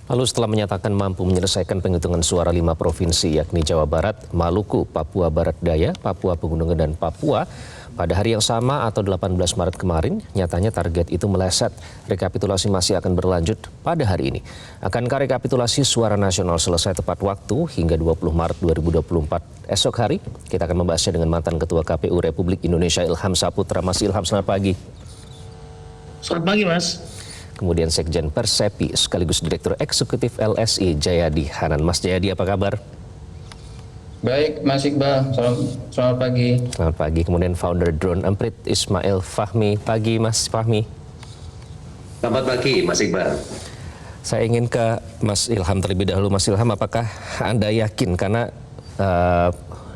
Lalu setelah menyatakan mampu menyelesaikan penghitungan suara 5 provinsi yakni Jawa Barat, Maluku, Papua Barat Daya, Papua Pegunungan dan Papua, pada hari yang sama atau 18 Maret kemarin, nyatanya target itu meleset. Rekapitulasi masih akan berlanjut pada hari ini. Akankah rekapitulasi suara nasional selesai tepat waktu hingga 20 Maret 2024 esok hari? Kita akan membahasnya dengan mantan Ketua KPU Republik Indonesia Ilham Saputra. Mas Ilham, selamat pagi. Selamat pagi, Mas. Kemudian Sekjen Persepi sekaligus Direktur Eksekutif LSI Jayadi Hanan. Mas Jayadi, apa kabar? Baik, Mas Iqbal. Selamat pagi. Selamat pagi. Kemudian founder Drone Emprit Ismail Fahmi. Pagi, Mas Fahmi. Selamat pagi, Mas Iqbal. Saya ingin ke Mas Ilham terlebih dahulu. Mas Ilham, apakah Anda yakin karena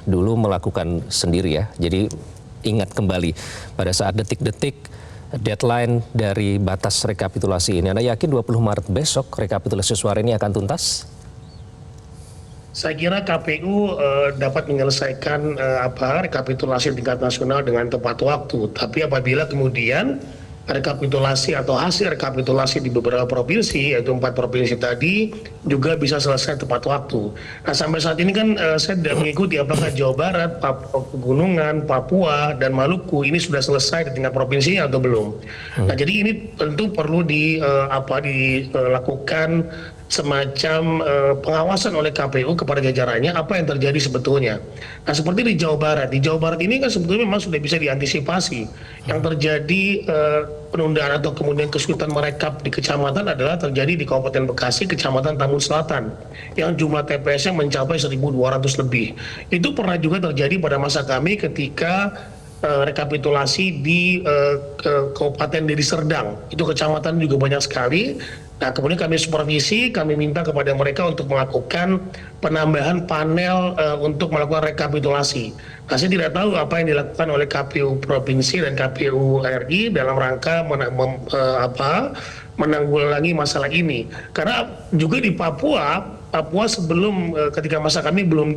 dulu melakukan sendiri ya? Jadi ingat kembali pada saat detik-detik deadline dari batas rekapitulasi ini. Anda yakin 20 Maret besok rekapitulasi suara ini akan tuntas? Saya kira KPU dapat menyelesaikan rekapitulasi tingkat nasional dengan tepat waktu. Tapi apabila kemudian rekapitulasi atau hasil rekapitulasi di beberapa provinsi, yaitu 4 provinsi tadi, juga bisa selesai tepat waktu. Nah, sampai saat ini kan saya tidak mengikuti apakah Jawa Barat, Papua Pegunungan, Papua, dan Maluku ini sudah selesai di tingkat provinsi atau belum. Nah, jadi ini tentu perlu dilakukan semacam pengawasan oleh KPU kepada jajarannya apa yang terjadi sebetulnya. Nah, seperti di Jawa Barat ini kan sebetulnya memang sudah bisa diantisipasi. Yang terjadi penundaan atau kemudian kesulitan merekap di kecamatan adalah terjadi di Kabupaten Bekasi, Kecamatan Tambun Selatan, yang jumlah TPS-nya mencapai 1.200 lebih. Itu pernah juga terjadi pada masa kami ketika rekapitulasi di Kabupaten Deli Serdang. Itu kecamatan juga banyak sekali. Nah, kemudian kami supervisi, kami minta kepada mereka untuk melakukan penambahan panel untuk melakukan rekapitulasi. Nah, saya tidak tahu apa yang dilakukan oleh KPU Provinsi dan KPU RI dalam rangka menanggulangi masalah ini. Karena juga di Papua sebelum ketika masa kami belum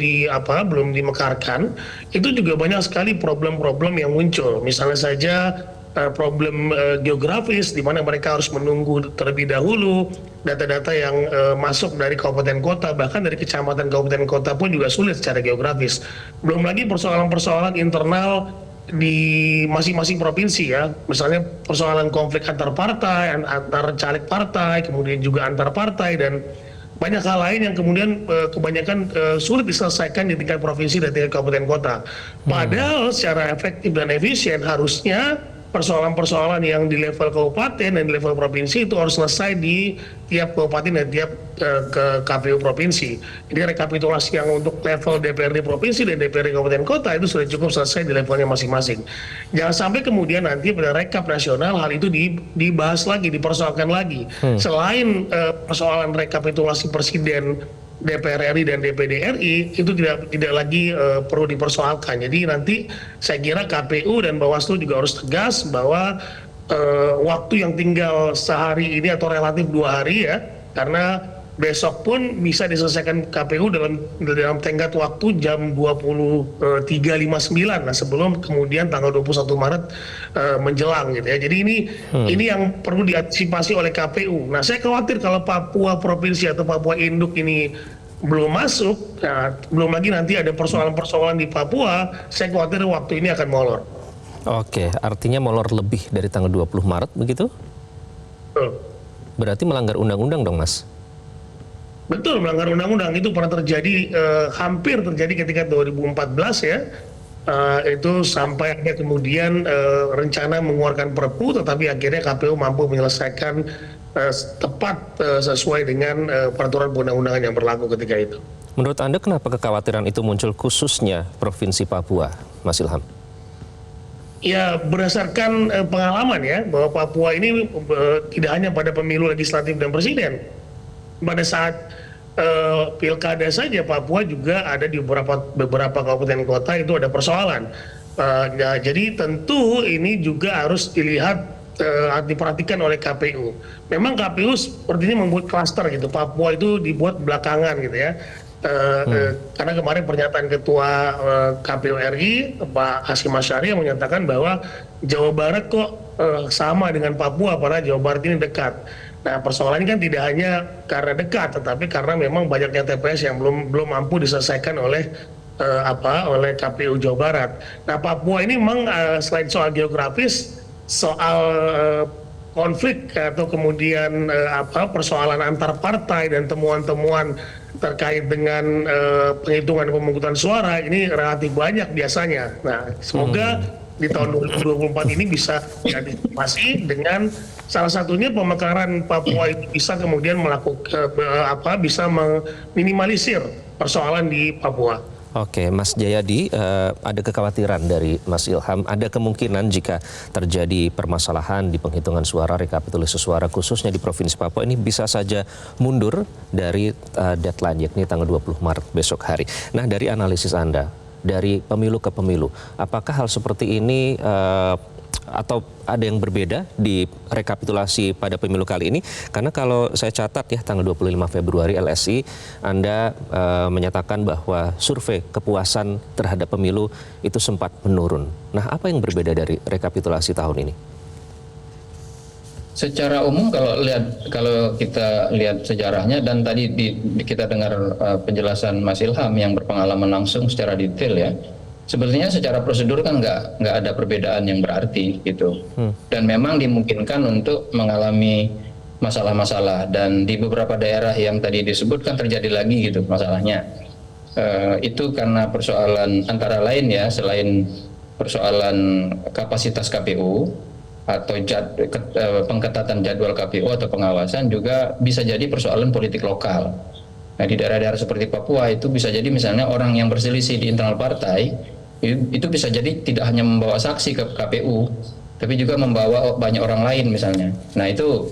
dimekarkan, itu juga banyak sekali problem-problem yang muncul. Misalnya saja problem geografis di mana mereka harus menunggu terlebih dahulu data-data yang masuk dari kabupaten kota, bahkan dari kecamatan kabupaten kota pun juga sulit secara geografis. Belum lagi persoalan-persoalan internal di masing-masing provinsi ya, misalnya persoalan konflik antar partai, antar caleg partai, kemudian juga antar partai, dan banyak hal lain yang kemudian kebanyakan sulit diselesaikan di tingkat provinsi dan tingkat kabupaten kota. Padahal secara efektif dan efisien harusnya persoalan-persoalan yang di level kabupaten dan di level provinsi itu harus selesai di tiap kabupaten dan tiap ke KPU provinsi. Jadi rekapitulasi yang untuk level DPRD provinsi dan DPRD kabupaten kota itu sudah cukup selesai di levelnya masing-masing. Jangan sampai kemudian nanti pada rekap nasional hal itu dibahas lagi, dipersoalkan lagi. Selain persoalan rekapitulasi presiden, DPR RI dan DPD RI itu tidak lagi perlu dipersoalkan. Jadi nanti saya kira KPU dan Bawaslu juga harus tegas bahwa waktu yang tinggal sehari ini atau relatif 2 hari ya, karena besok pun bisa diselesaikan KPU dalam tenggat waktu jam 23.59, nah sebelum kemudian tanggal 21 Maret menjelang gitu ya. Jadi ini yang perlu diantisipasi oleh KPU. Nah, saya khawatir kalau Papua Provinsi atau Papua Induk ini belum masuk, nah, belum lagi nanti ada persoalan-persoalan di Papua, saya khawatir waktu ini akan molor. Oke, artinya molor lebih dari tanggal 20 Maret begitu? Berarti melanggar undang-undang dong, Mas? Betul, melanggar undang-undang. Itu pernah terjadi, hampir terjadi ketika 2014 ya. Itu sampai kemudian rencana mengeluarkan Perpu, tetapi akhirnya KPU mampu menyelesaikan tepat sesuai dengan peraturan undang-undangan yang berlaku ketika itu. Menurut Anda kenapa kekhawatiran itu muncul khususnya Provinsi Papua, Mas Ilham? Ya, berdasarkan pengalaman ya, bahwa Papua ini tidak hanya pada pemilu legislatif dan presiden. Pada saat pilkada saja Papua juga ada di beberapa kabupaten kota itu ada persoalan. Jadi tentu ini juga harus dilihat, diperhatikan oleh KPU. Memang KPU sepertinya membuat klaster gitu. Papua itu dibuat belakangan gitu ya. Karena kemarin pernyataan Ketua KPU RI Pak Hasyim Asyari yang menyatakan bahwa Jawa Barat kok sama dengan Papua, padahal Jawa Barat ini dekat. Nah, persoalannya kan tidak hanya karena dekat, tetapi karena memang banyaknya TPS yang belum mampu diselesaikan oleh oleh KPU Jawa Barat. Nah, Papua ini memang selain soal geografis, soal konflik atau kemudian persoalan antar partai dan temuan-temuan terkait dengan penghitungan pemungutan suara ini relatif banyak biasanya. Nah, semoga di tahun 2024 ini bisa diantisipasi dengan salah satunya pemekaran Papua itu bisa kemudian melakukan bisa meminimalisir persoalan di Papua. Oke, Mas Jayadi, ada kekhawatiran dari Mas Ilham, ada kemungkinan jika terjadi permasalahan di penghitungan suara, rekapitulasi suara khususnya di Provinsi Papua ini bisa saja mundur dari deadline, yakni tanggal 20 Maret besok hari. Nah, dari analisis Anda, dari pemilu ke pemilu, apakah hal seperti ini atau ada yang berbeda di rekapitulasi pada pemilu kali ini? Karena kalau saya catat ya, tanggal 25 Februari LSI, Anda menyatakan bahwa survei kepuasan terhadap pemilu itu sempat menurun. Nah, apa yang berbeda dari rekapitulasi tahun ini? Secara umum kalau kita lihat sejarahnya, dan tadi kita dengar penjelasan Mas Ilham yang berpengalaman langsung secara detail ya, sebenarnya secara prosedur kan nggak ada perbedaan yang berarti gitu, dan memang dimungkinkan untuk mengalami masalah-masalah, dan di beberapa daerah yang tadi disebutkan terjadi lagi gitu masalahnya. Itu karena persoalan antara lain ya, selain persoalan kapasitas KPU atau pengketatan jadwal KPU atau pengawasan, juga bisa jadi persoalan politik lokal. Nah, di daerah-daerah seperti Papua itu bisa jadi misalnya orang yang berselisih di internal partai itu bisa jadi tidak hanya membawa saksi ke KPU, tapi juga membawa banyak orang lain misalnya. Nah, itu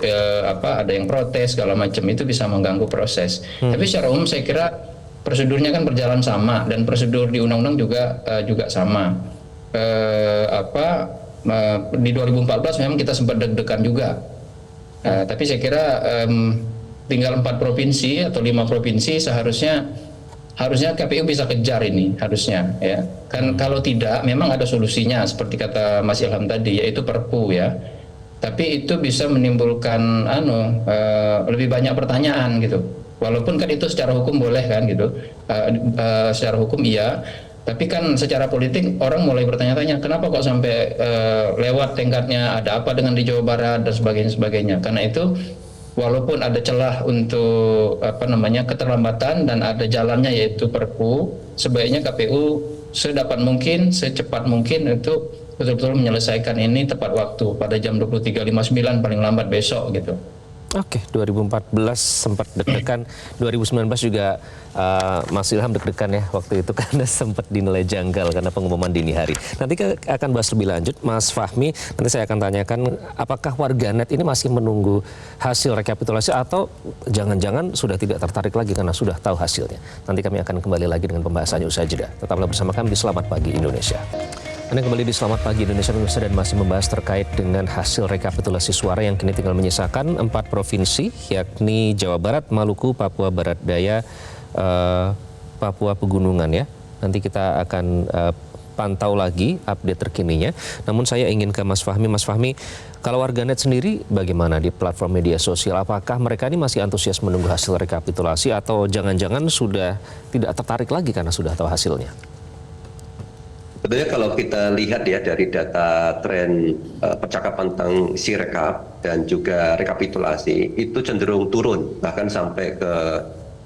ada yang protes segala macam, itu bisa mengganggu proses. Tapi secara umum saya kira prosedurnya kan berjalan sama, dan prosedur di undang-undang juga sama. Di 2014 memang kita sempat deg-degan juga. Tapi saya kira tinggal 4 provinsi atau 5 provinsi harusnya KPU bisa kejar ini, harusnya ya. Kan kalau tidak memang ada solusinya seperti kata Mas Ilham tadi, yaitu Perpu ya. Tapi itu bisa menimbulkan lebih banyak pertanyaan gitu. Walaupun kan itu secara hukum boleh kan gitu. Secara hukum iya, tapi kan secara politik orang mulai bertanya-tanya, kenapa kok sampai lewat tingkatnya, ada apa dengan di Jawa Barat dan sebagainya. Karena itu walaupun ada celah untuk keterlambatan dan ada jalannya yaitu Perpu, sebaiknya KPU sedapat mungkin, secepat mungkin untuk betul-betul menyelesaikan ini tepat waktu pada jam 23.59 paling lambat besok gitu. Oke, 2014 sempat deg-degan, 2019 juga Mas Ilham deg-degan ya waktu itu karena sempat dinilai janggal karena pengumuman dini hari. Nanti kita akan bahas lebih lanjut, Mas Fahmi. Nanti saya akan tanyakan apakah warganet ini masih menunggu hasil rekapitulasi atau jangan-jangan sudah tidak tertarik lagi karena sudah tahu hasilnya. Nanti kami akan kembali lagi dengan pembahasannya usai jeda. Tetaplah bersama kami di Selamat Pagi Indonesia. Anda kembali di Selamat Pagi Indonesia pemirsa, dan masih membahas terkait dengan hasil rekapitulasi suara yang kini tinggal menyisakan 4 provinsi, yakni Jawa Barat, Maluku, Papua Barat Daya, Papua Pegunungan ya. Nanti kita akan pantau lagi update terkininya. Namun saya ingin ke Mas Fahmi. Mas Fahmi, kalau warganet sendiri bagaimana di platform media sosial? Apakah mereka ini masih antusias menunggu hasil rekapitulasi atau jangan-jangan sudah tidak tertarik lagi karena sudah tahu hasilnya? Sebetulnya kalau kita lihat ya dari data tren percakapan tentang Sirekap dan juga rekapitulasi itu cenderung turun, bahkan sampai ke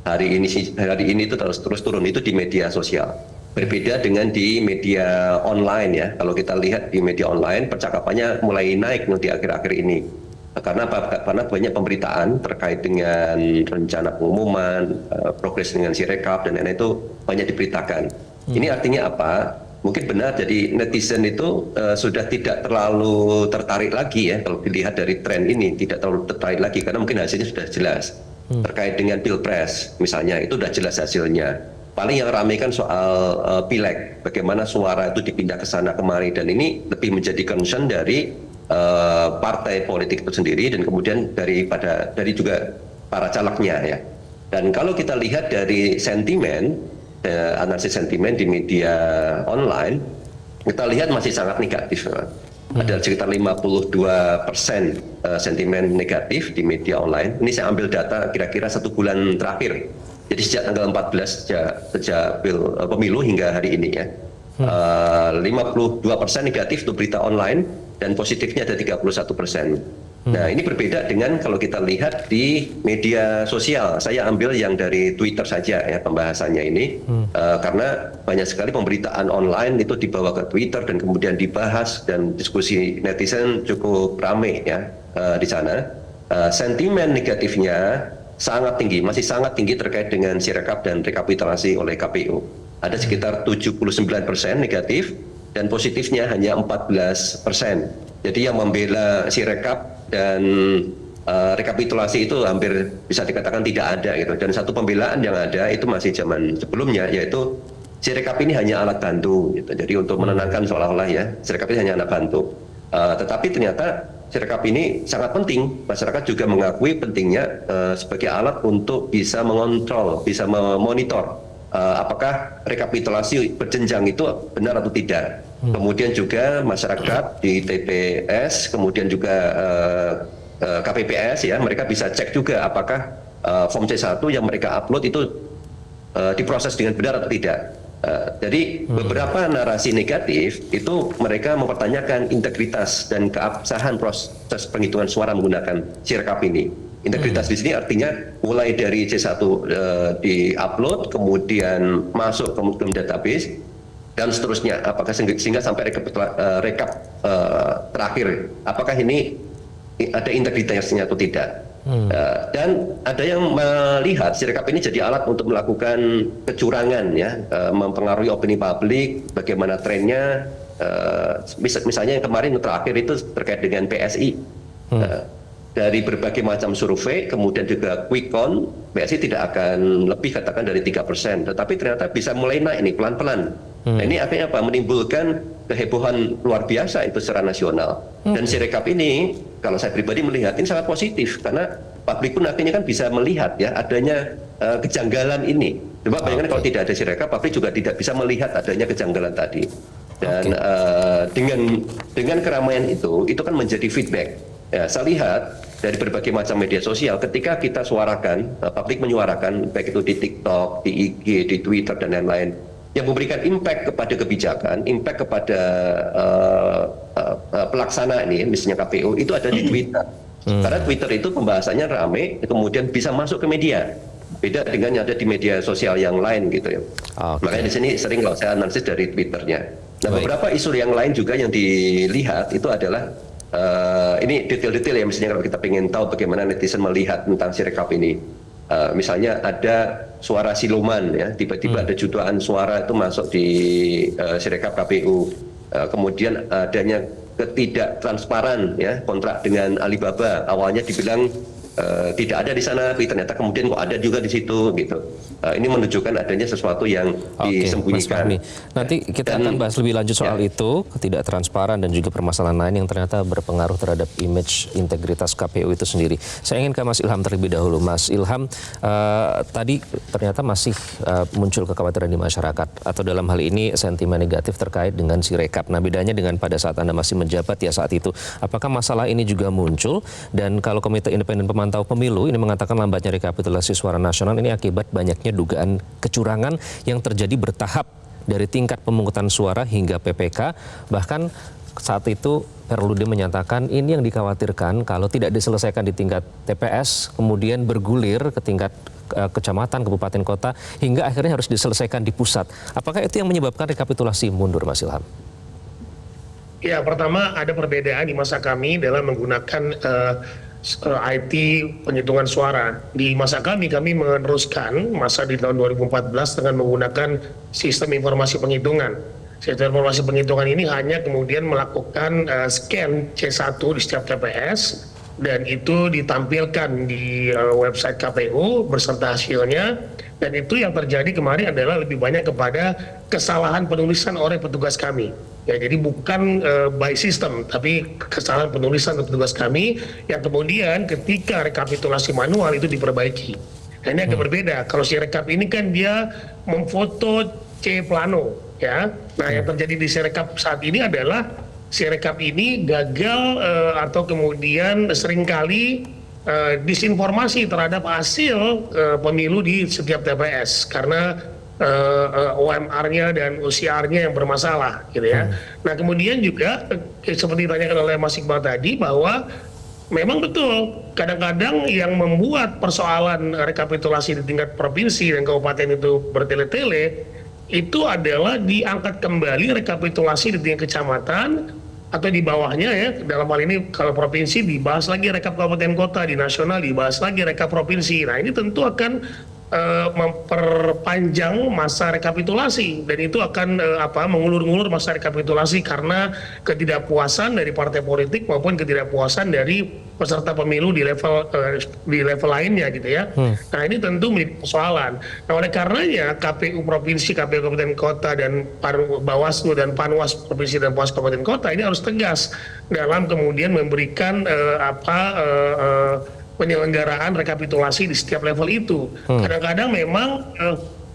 hari ini itu terus turun, itu di media sosial. Berbeda dengan di media online ya. Kalau kita lihat di media online percakapannya mulai naik di akhir-akhir ini. Karena banyak pemberitaan terkait dengan rencana pengumuman, progres dengan Sirekap dan lain-lain itu banyak diberitakan. Ini artinya apa? Mungkin benar, jadi netizen itu sudah tidak terlalu tertarik lagi ya, kalau dilihat dari tren ini tidak terlalu tertarik lagi karena mungkin hasilnya sudah jelas. Terkait dengan Pilpres misalnya itu sudah jelas hasilnya. Paling yang ramai kan soal pileg, bagaimana suara itu dipindah ke sana kemari, dan ini lebih menjadi concern dari partai politik itu sendiri dan kemudian dari juga para calegnya ya. Dan kalau kita lihat dari sentimen, analisis sentimen di media online, kita lihat masih sangat negatif. Ada sekitar 52% sentimen negatif di media online. Ini saya ambil data kira-kira 1 bulan terakhir. Jadi sejak tanggal 14 sejak pemilu hingga hari ini ya. 52% negatif untuk berita online dan positifnya ada 31%. Nah, ini berbeda dengan kalau kita lihat di media sosial. Saya ambil yang dari Twitter saja ya pembahasannya ini, karena banyak sekali pemberitaan online itu dibawa ke Twitter dan kemudian dibahas dan diskusi netizen cukup ramai ya di sana. Sentimen negatifnya sangat tinggi, masih sangat tinggi terkait dengan Sirekap dan rekapitulasi oleh KPU. Ada sekitar 79% negatif dan positifnya hanya 14%. Jadi yang membela Sirekap dan rekapitulasi itu hampir bisa dikatakan tidak ada gitu. Dan satu pembelaan yang ada itu masih zaman sebelumnya, yaitu Sirekap ini hanya alat bantu gitu. Jadi untuk menenangkan seolah-olah ya Sirekap ini hanya alat bantu. Tetapi ternyata Sirekap ini sangat penting. Masyarakat juga mengakui pentingnya sebagai alat untuk bisa mengontrol, bisa memonitor apakah rekapitulasi berjenjang itu benar atau tidak. Kemudian juga masyarakat di TPS, kemudian juga KPPS ya, mereka bisa cek juga apakah form C1 yang mereka upload itu diproses dengan benar atau tidak. Jadi beberapa narasi negatif itu mereka mempertanyakan integritas dan keabsahan proses penghitungan suara menggunakan Sirekap ini. Integritas di sini artinya mulai dari C1 di-upload, kemudian masuk ke database, dan seterusnya. Apakah sehingga sampai rekap terakhir, apakah ini ada integritasnya atau tidak? Dan ada yang melihat Sirekap ini jadi alat untuk melakukan kecurangan, ya, mempengaruhi opini publik, bagaimana trennya. Misalnya yang kemarin terakhir itu terkait dengan PSI. Dari berbagai macam survei, kemudian juga quick count, PSI tidak akan lebih katakan dari 3%, tetapi ternyata bisa mulai naik ini pelan-pelan. Nah, ini akhirnya apa? Menimbulkan kehebohan luar biasa itu secara nasional. Dan Sirekap ini, kalau saya pribadi melihat ini sangat positif, karena publik pun akhirnya kan bisa melihat ya adanya kejanggalan ini. Coba bayangkan kalau tidak ada Sirekap, publik juga tidak bisa melihat adanya kejanggalan tadi. Dan dengan keramaian itu kan menjadi feedback. Ya, saya lihat dari berbagai macam media sosial, ketika kita suarakan, publik menyuarakan, baik itu di TikTok, di IG, di Twitter, dan lain-lain, yang memberikan impact kepada kebijakan, impact kepada pelaksana ini, misalnya KPU, itu ada di Twitter. Karena Twitter itu pembahasannya ramai, kemudian bisa masuk ke media. Beda dengan yang ada di media sosial yang lain gitu ya. Makanya di sini sering kalau saya analisis dari Twitternya. Nah, beberapa isu yang lain juga yang dilihat itu adalah ini detail-detail ya, misalnya kalau kita ingin tahu bagaimana netizen melihat tentang Sirekap ini. Misalnya ada suara siluman ya, tiba-tiba ada jutaan suara itu masuk di Sirekap KPU. Kemudian adanya ketidaktransparan ya, kontrak dengan Alibaba. Awalnya dibilang tidak ada di sana, tapi ternyata kemudian kok ada juga di situ gitu. Ini menunjukkan adanya sesuatu yang disembunyikan. Mas Fahmi, nanti kita akan bahas lebih lanjut soal itu, ketidaktransparan dan juga permasalahan lain yang ternyata berpengaruh terhadap image integritas KPU itu sendiri. Saya ingin ke Mas Ilham terlebih dahulu. Mas Ilham, tadi ternyata masih muncul kekhawatiran di masyarakat, atau dalam hal ini sentimen negatif terkait dengan Sirekap. Nah, bedanya dengan pada saat Anda masih menjabat ya saat itu, apakah masalah ini juga muncul? Dan kalau Komite Independen Pemantau Pemilu ini mengatakan lambatnya rekapitulasi suara nasional ini akibat banyaknya dugaan kecurangan yang terjadi bertahap dari tingkat pemungutan suara hingga PPK. Bahkan saat itu Perludem menyatakan ini yang dikhawatirkan kalau tidak diselesaikan di tingkat TPS, kemudian bergulir ke tingkat kecamatan, kabupaten, kota, hingga akhirnya harus diselesaikan di pusat. Apakah itu yang menyebabkan rekapitulasi mundur, Mas Ilham? Ya, pertama ada perbedaan di masa kami dalam menggunakan IT penghitungan suara. Di masa kami meneruskan masa di tahun 2014 dengan menggunakan sistem informasi penghitungan. Sistem informasi penghitungan ini hanya kemudian melakukan scan C1 di setiap TPS, dan itu ditampilkan di website KPU beserta hasilnya. Dan itu yang terjadi kemarin adalah lebih banyak kepada kesalahan penulisan oleh petugas kami. Ya, jadi bukan by system, tapi kesalahan penulisan petugas kami yang kemudian ketika rekapitulasi manual itu diperbaiki. Nah, ini agak berbeda. Kalau Sirekap ini kan dia memfoto C plano, ya. Nah, yang terjadi di Sirekap saat ini adalah Sirekap ini gagal atau kemudian seringkali disinformasi terhadap hasil pemilu di setiap TPS karena OMR-nya dan OCR-nya yang bermasalah gitu ya. Nah kemudian juga seperti ditanyakan oleh Mas Iqbal tadi bahwa memang betul kadang-kadang yang membuat persoalan rekapitulasi di tingkat provinsi dan kabupaten itu bertele-tele itu adalah diangkat kembali rekapitulasi di tingkat kecamatan atau di bawahnya ya, dalam hal ini kalau provinsi dibahas lagi rekap kabupaten kota, di nasional dibahas lagi rekap provinsi. Nah ini tentu akan memperpanjang masa rekapitulasi dan itu akan mengulur-ngulur masa rekapitulasi karena ketidakpuasan dari partai politik maupun ketidakpuasan dari peserta pemilu di level lainnya gitu ya. Nah ini tentu menjadi persoalan. Nah oleh karenanya KPU provinsi, KPU kabupaten kota dan Bawaslu dan Panwas provinsi dan Panwas kabupaten kota ini harus tegas dalam kemudian memberikan penyelenggaraan rekapitulasi di setiap level itu. Kadang-kadang memang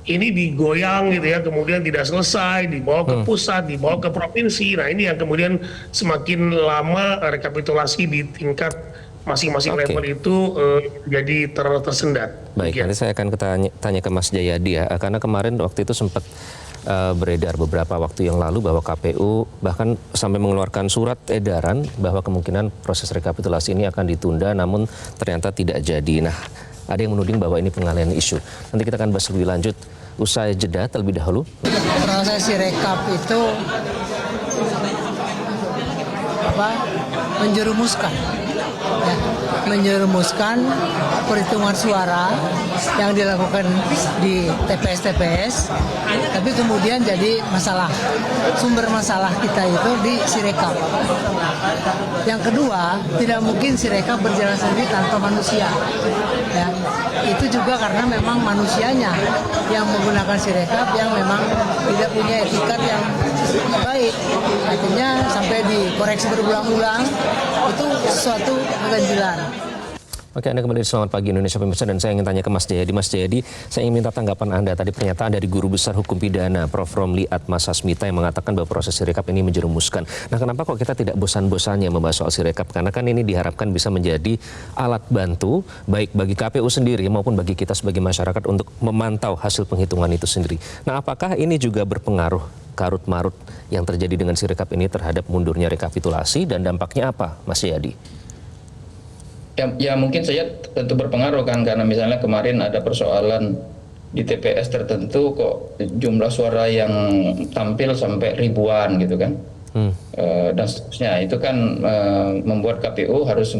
ini digoyang gitu ya, kemudian tidak selesai, dibawa ke pusat, dibawa ke provinsi. Nah ini yang kemudian semakin lama rekapitulasi di tingkat masing-masing level itu jadi tersendat. Baik, nanti saya akan tanya ke Mas Jayadi ya, karena kemarin waktu itu sempat beredar beberapa waktu yang lalu bahwa KPU bahkan sampai mengeluarkan surat edaran bahwa kemungkinan proses rekapitulasi ini akan ditunda, namun ternyata tidak jadi. Nah, ada yang menuding bahwa ini pengalihan isu. Nanti kita akan bahas lebih lanjut usai jeda terlebih dahulu. Proses rekap itu menjerumuskan perhitungan suara yang dilakukan di TPS-TPS, tapi kemudian jadi masalah. Sumber masalah kita itu di Sirekap. Yang kedua, tidak mungkin Sirekap berjalan sendiri tanpa manusia. Ya, itu juga karena memang manusianya yang menggunakan Sirekap yang memang tidak punya etikat yang baik. Artinya sampai dikoreksi berulang-ulang itu suatu keganjilan. Oke, Anda kembali di Selamat Pagi Indonesia Pemirsa, dan saya ingin tanya ke Mas Jayadi. Mas Jayadi, saya ingin minta tanggapan Anda tadi pernyataan dari Guru Besar Hukum Pidana Prof. Romli Atmasasmita yang mengatakan bahwa proses Sirekap ini menjerumuskan. Nah, kenapa kok kita tidak bosan-bosannya membahas soal Sirekap? Karena kan ini diharapkan bisa menjadi alat bantu baik bagi KPU sendiri maupun bagi kita sebagai masyarakat untuk memantau hasil penghitungan itu sendiri. Nah, apakah ini juga berpengaruh karut-marut yang terjadi dengan Sirekap ini terhadap mundurnya rekapitulasi dan dampaknya apa, Mas Jayadi? Ya mungkin saja tentu berpengaruh kan, karena misalnya kemarin ada persoalan di TPS tertentu kok jumlah suara yang tampil sampai ribuan gitu kan, dan seterusnya. Itu kan membuat KPU harus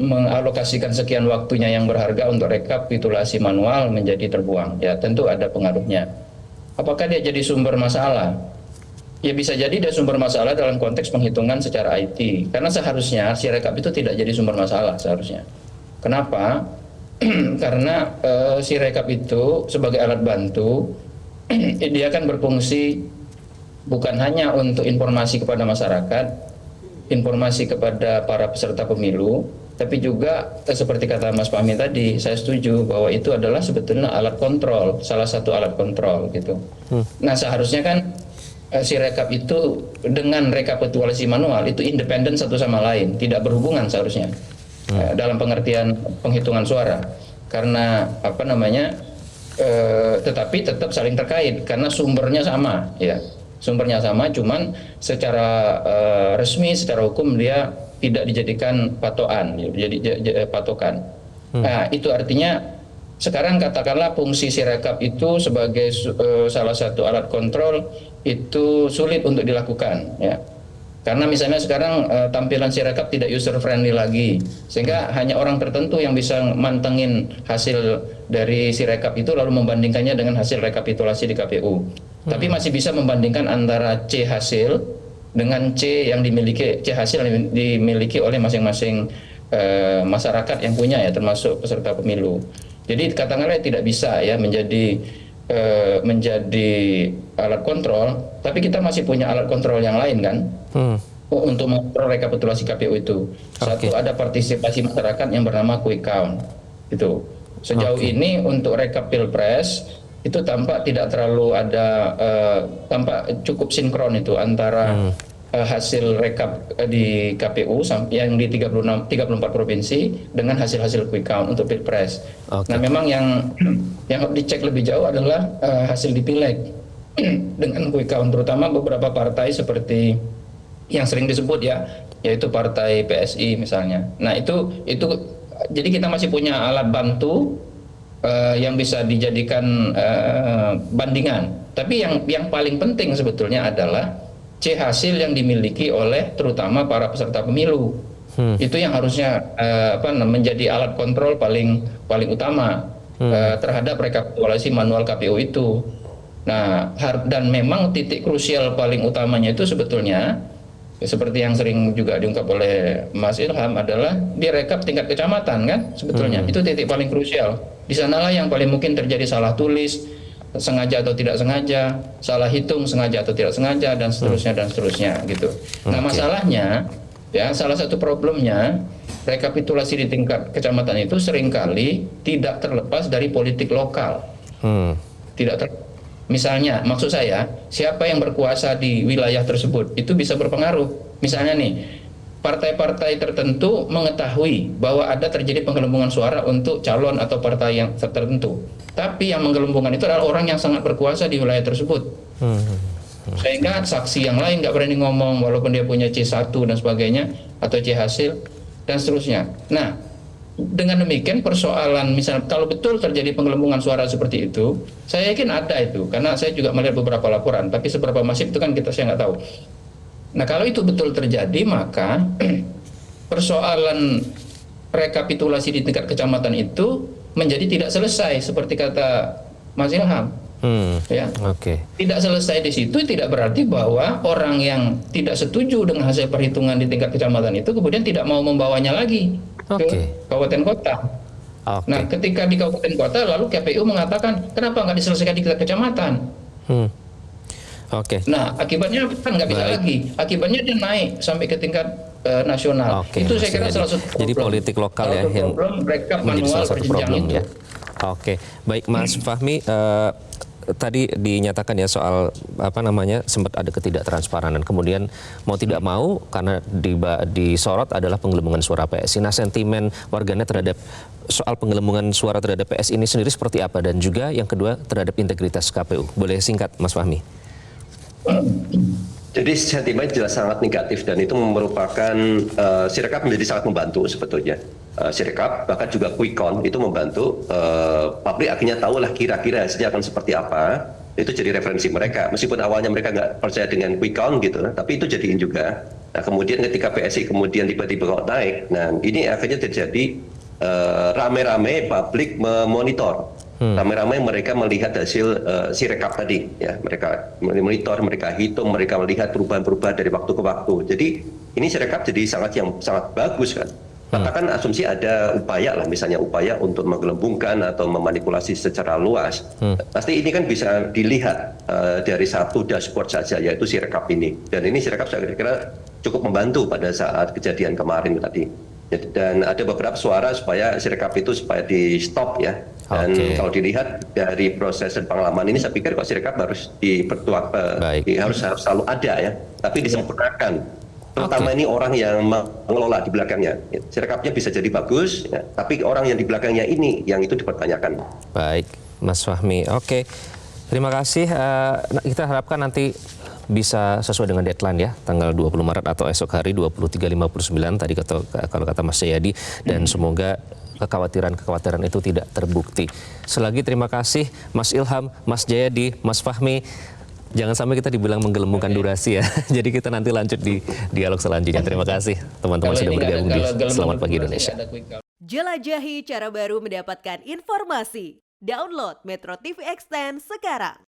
mengalokasikan sekian waktunya yang berharga untuk rekapitulasi manual menjadi terbuang. Ya tentu ada pengaruhnya. Apakah dia jadi sumber masalah? Ya bisa jadi dia sumber masalah dalam konteks penghitungan secara IT. Karena seharusnya Sirekap itu tidak jadi sumber masalah seharusnya. Kenapa? Karena Sirekap itu sebagai alat bantu, dia akan berfungsi bukan hanya untuk informasi kepada masyarakat, informasi kepada para peserta pemilu, tapi juga seperti kata Mas Fahmi tadi, saya setuju bahwa itu adalah sebetulnya alat kontrol, salah satu alat kontrol gitu. Nah seharusnya kan Sirekap itu dengan rekapitulasi manual itu independen satu sama lain, tidak berhubungan seharusnya dalam pengertian penghitungan suara, karena tetapi tetap saling terkait karena sumbernya sama, ya sumbernya sama, cuman secara resmi, secara hukum dia tidak dijadikan patokan, jadi patokan. Nah itu artinya sekarang katakanlah fungsi Sirekap itu sebagai salah satu alat kontrol itu sulit untuk dilakukan, ya. Karena misalnya sekarang tampilan Sirekap tidak user friendly lagi, sehingga hanya orang tertentu yang bisa mantengin hasil dari Sirekap itu lalu membandingkannya dengan hasil rekapitulasi di KPU. Tapi masih bisa membandingkan antara C hasil dengan C hasil yang dimiliki oleh masing-masing masyarakat yang punya, ya, termasuk peserta pemilu. Jadi katakanlah tidak bisa ya menjadi alat kontrol, tapi kita masih punya alat kontrol yang lain kan, untuk mengontrol rekapitulasi KPU itu. Satu, ada partisipasi masyarakat yang bernama quick count. Itu sejauh ini untuk rekap pilpres itu tampak tidak terlalu ada, tampak cukup sinkron itu antara hasil rekap di KPU yang di 34 provinsi dengan hasil-hasil quick count untuk Pilpres. Oke. Nah, memang yang dicek lebih jauh adalah hasil di Pileg dengan quick count, terutama beberapa partai seperti yang sering disebut ya, yaitu partai PSI misalnya. Nah, itu jadi kita masih punya alat bantu yang bisa dijadikan bandingan. Tapi yang paling penting sebetulnya adalah hasil yang dimiliki oleh terutama para peserta pemilu. Itu yang harusnya menjadi alat kontrol paling utama terhadap rekapitulasi manual KPU itu. Nah, dan memang titik krusial paling utamanya itu sebetulnya seperti yang sering juga diungkap oleh Mas Ilham adalah di rekap tingkat kecamatan kan sebetulnya. Itu titik paling krusial. Di sanalah yang paling mungkin terjadi salah tulis, sengaja atau tidak sengaja, salah hitung sengaja atau tidak sengaja, dan seterusnya gitu. Nah, masalahnya ya, salah satu problemnya rekapitulasi di tingkat kecamatan itu seringkali tidak terlepas dari politik lokal. Misalnya, maksud saya, siapa yang berkuasa di wilayah tersebut itu bisa berpengaruh. Misalnya nih, partai-partai tertentu mengetahui bahwa ada terjadi penggelembungan suara untuk calon atau partai yang tertentu. Tapi yang menggelembungkan itu adalah orang yang sangat berkuasa di wilayah tersebut. Sehingga saksi yang lain nggak berani ngomong walaupun dia punya C1 dan sebagainya, atau C hasil, dan seterusnya. Nah, dengan demikian persoalan misalnya kalau betul terjadi penggelembungan suara seperti itu, saya yakin ada itu. Karena saya juga melihat beberapa laporan, tapi seberapa masif itu kan saya nggak tahu. Nah, kalau itu betul terjadi, maka persoalan rekapitulasi di tingkat kecamatan itu menjadi tidak selesai seperti kata Mas Ilham. Ya. Tidak selesai di situ tidak berarti bahwa orang yang tidak setuju dengan hasil perhitungan di tingkat kecamatan itu kemudian tidak mau membawanya lagi ke kabupaten kota. Nah, ketika di kabupaten kota lalu KPU mengatakan kenapa nggak diselesaikan di tingkat kecamatan? Nah, akibatnya kan nggak bisa lagi. Akibatnya dia naik sampai ke tingkat nasional. Itu saya kira salah satu problem. Jadi politik lokal ya yang menjadi salah satu problem ya. Baik Mas Fahmi, tadi dinyatakan ya soal sempat ada ketidaktransparanan, kemudian mau tidak mau karena disorot adalah penggelembungan suara PSI. Nah, sentimen warganet terhadap soal penggelembungan suara terhadap PSI ini sendiri seperti apa, dan juga yang kedua terhadap integritas KPU. Boleh singkat Mas Fahmi? Jadi sentimen jelas sangat negatif, dan itu merupakan Sirekap menjadi sangat membantu sebetulnya. Sirekap bahkan juga quick count itu membantu publik akhirnya tahulah kira-kira hasilnya akan seperti apa. Itu jadi referensi mereka, meskipun awalnya mereka nggak percaya dengan quick count gitu, tapi itu jadiin juga. Nah, kemudian ketika PSI kemudian tiba-tiba kok naik, nah ini akhirnya terjadi rame-rame publik memonitor. Rame-rame mereka melihat hasil Sirekap tadi, ya mereka monitor, mereka hitung, mereka melihat perubahan-perubahan dari waktu ke waktu. Jadi ini Sirekap jadi sangat bagus kan. Katakan asumsi ada upaya lah, misalnya upaya untuk menggelembungkan atau memanipulasi secara luas. Pasti ini kan bisa dilihat dari satu dashboard saja, yaitu Sirekap ini. Dan ini Sirekap saya kira cukup membantu pada saat kejadian kemarin tadi. Dan ada beberapa suara supaya Sirekap itu supaya di stop ya. Dan kalau dilihat dari proses dan pengalaman ini, saya pikir kok Sirekap harus harus selalu ada ya, tapi disempurnakan. Terutama ini orang yang mengelola di belakangnya. Sirekapnya bisa jadi bagus, ya, tapi orang yang di belakangnya ini yang itu dipertanyakan. Baik, Mas Fahmi. Terima kasih. Kita harapkan nanti bisa sesuai dengan deadline ya, tanggal 20 Maret atau esok hari 23.59 tadi kalau kata Mas Jayadi, dan semoga kekhawatiran itu tidak terbukti. Selagi terima kasih Mas Ilham, Mas Jayadi, Mas Fahmi. Jangan sampai kita dibilang menggelembungkan durasi ya. Jadi kita nanti lanjut di dialog selanjutnya. Terima kasih teman-teman sudah bergabung di Selamat Pagi Indonesia. Jelajahi cara baru mendapatkan informasi. Download Metro TV Extend sekarang.